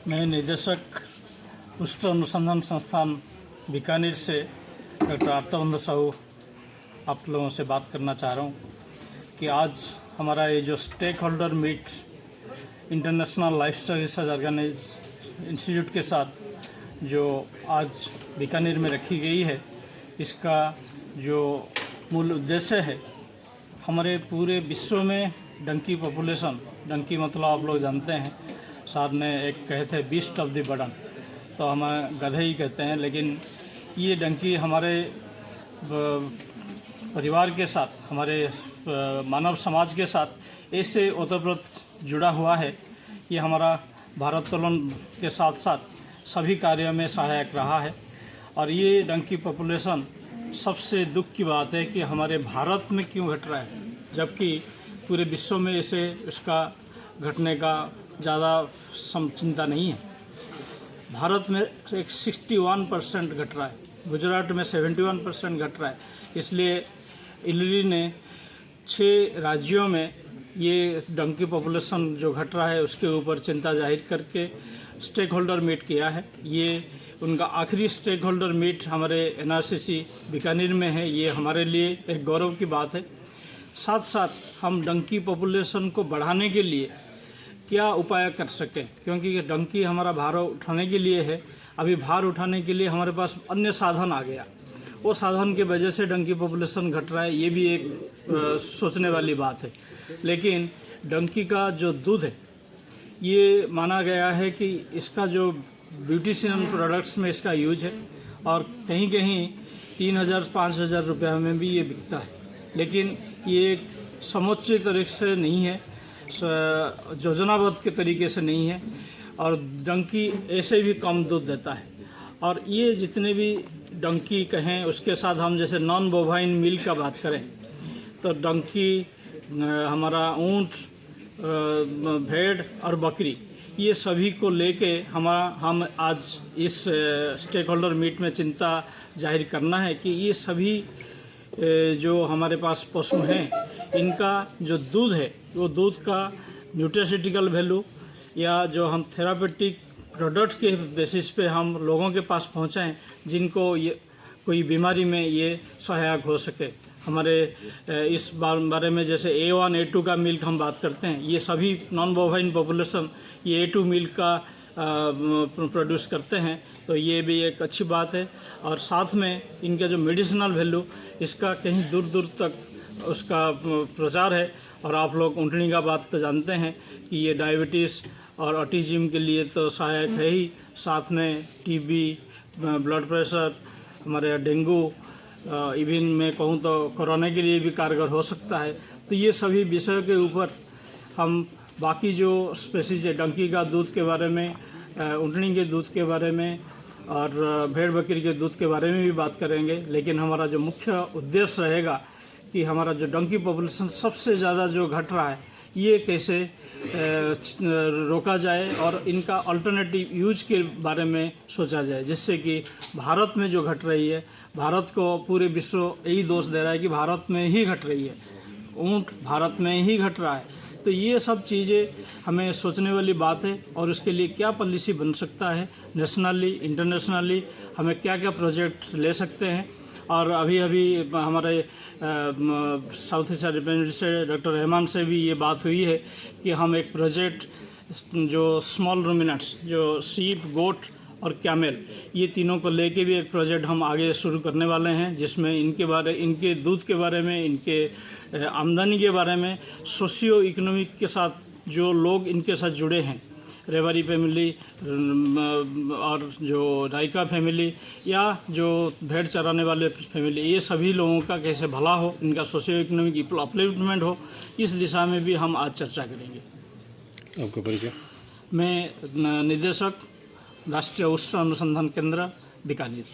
मैं निदेशक उच्च अनुसंधान संस्थान बीकानेर से डॉक्टर आर्तविंदर साहू आप लोगों से बात करना चाह रहा हूँ कि आज हमारा ये जो stakeholder meet international lifestyle research organize institute के साथ जो आज बीकानेर में रखी गई है, इसका जो मूल उद्देश्य है, हमारे पूरे विश्व में डंकी पॉपुलेशन, डंकी मतलब आप लोग जानते हैं, साहब ने एक कहे थे बीस्ट ऑफ द बर्डन, तो हम गधे ही कहते हैं, लेकिन ये डंकी हमारे परिवार के साथ, हमारे मानव समाज के साथ ऐसे ओतप्रोत जुड़ा हुआ है। ये हमारा भारोत्तोलन के साथ साथ सभी कार्यों में सहायक रहा है। और ये डंकी पॉपुलेशन, सबसे दुख की बात है कि हमारे भारत में क्यों घट रहा है, जबकि पूरे विश्व में इसे उसका घटने का ज़्यादा चिंता नहीं है। भारत में एक 61% घट रहा है, गुजरात में 71% घट रहा है। इसलिए इलरी ने 6 राज्यों में ये डंकी पॉपुलेशन जो घट रहा है उसके ऊपर चिंता जाहिर करके स्टेक होल्डर मीट किया है। ये उनका आखिरी स्टेक होल्डर मीट हमारे NRCC बीकानेर में है। ये हमारे लिए एक गौरव की बात है। साथ साथ हम डंकी पॉपुलेशन को बढ़ाने के लिए क्या उपाय कर सकें, क्योंकि डंकी हमारा भार उठाने के लिए है। अभी भार उठाने के लिए हमारे पास अन्य साधन आ गया, वो साधन की वजह से डंकी पॉपुलेशन घट रहा है। ये भी एक सोचने वाली बात है। लेकिन डंकी का जो दूध है, ये माना गया है कि इसका जो ब्यूटिशियन प्रोडक्ट्स में इसका यूज है, और कहीं कहीं 3,000-5,000 रुपये में भी ये बिकता है। लेकिन ये एक समुचित तरीके से नहीं है, योजनाबद्ध के तरीके से नहीं है, और डंकी ऐसे भी कम दूध देता है। और ये जितने भी डंकी कहें, उसके साथ हम जैसे नॉन बोवाइन मिल्क का बात करें तो डंकी, हमारा ऊँट, भेड़ और बकरी, ये सभी को लेके हम आज इस स्टेक होल्डर मीट में चिंता जाहिर करना है कि ये सभी जो हमारे पास पशु हैं, इनका जो दूध है, वो दूध का न्यूट्रास्यूटिकल वैल्यू या जो हम थेरापेटिक प्रोडक्ट्स के बेसिस पे हम लोगों के पास पहुंचाएं, जिनको ये कोई बीमारी में ये सहायक हो सके। हमारे इस बारे में जैसे A1 A2 का मिल्क हम बात करते हैं, ये सभी नॉन बोवाइन पॉपुलेशन ये A2 मिल्क का प्रोड्यूस करते हैं, तो ये भी एक अच्छी बात है। और साथ में इनका जो मेडिसिनल वैल्यू, इसका कहीं दूर दूर तक उसका प्रचार है। और आप लोग ऊँटनी का बात तो जानते हैं कि ये डायबिटीज़ और ऑटिज्म के लिए तो सहायक है ही, साथ में TB, ब्लड प्रेशर, हमारे डेंगू, इवन मैं कहूँ तो कोरोना के लिए भी कारगर हो सकता है। तो ये सभी विषयों के ऊपर हम बाकी जो स्पेसीज है, डंकी का दूध के बारे में, ऊँटनी के दूध के बारे में और भेड़ बकरी के दूध के बारे में भी बात करेंगे। लेकिन हमारा जो मुख्य उद्देश्य रहेगा कि हमारा जो डंकी पॉपुलेशन सबसे ज़्यादा जो घट रहा है, ये कैसे रोका जाए और इनका अल्टरनेटिव यूज के बारे में सोचा जाए, जिससे कि भारत में जो घट रही है, भारत को पूरे विश्व यही दोष दे रहा है कि भारत में ही घट रही है, ऊँट भारत में ही घट रहा है। तो ये सब चीज़ें हमें सोचने वाली बात है। और उसके लिए क्या पॉलिसी बन सकता है, नेशनली, इंटरनेशनली हमें क्या क्या प्रोजेक्ट ले सकते हैं। और अभी हमारे साउथ एशिया रिप्रेजेंटेटिव से डॉक्टर रहमान से भी ये बात हुई है कि हम एक प्रोजेक्ट जो स्मॉल रूमिनेंट्स, जो शीप, गोट और कैमल, ये तीनों को लेके भी एक प्रोजेक्ट हम आगे शुरू करने वाले हैं, जिसमें इनके दूध के बारे में, इनके आमदनी के बारे में, सोशियो इकोनॉमिक के साथ जो लोग इनके साथ जुड़े हैं, रेवारी फैमिली और जो रायका फैमिली या जो भेड़ चराने वाले फैमिली, ये सभी लोगों का कैसे भला हो, इनका सोशियो इकोनॉमिक अपलिफ्टमेंट हो, इस दिशा में भी हम आज चर्चा करेंगे। आपका परिचय? मैं निदेशक राष्ट्रीय उच्च अनुसंधान केंद्र बीकानेर।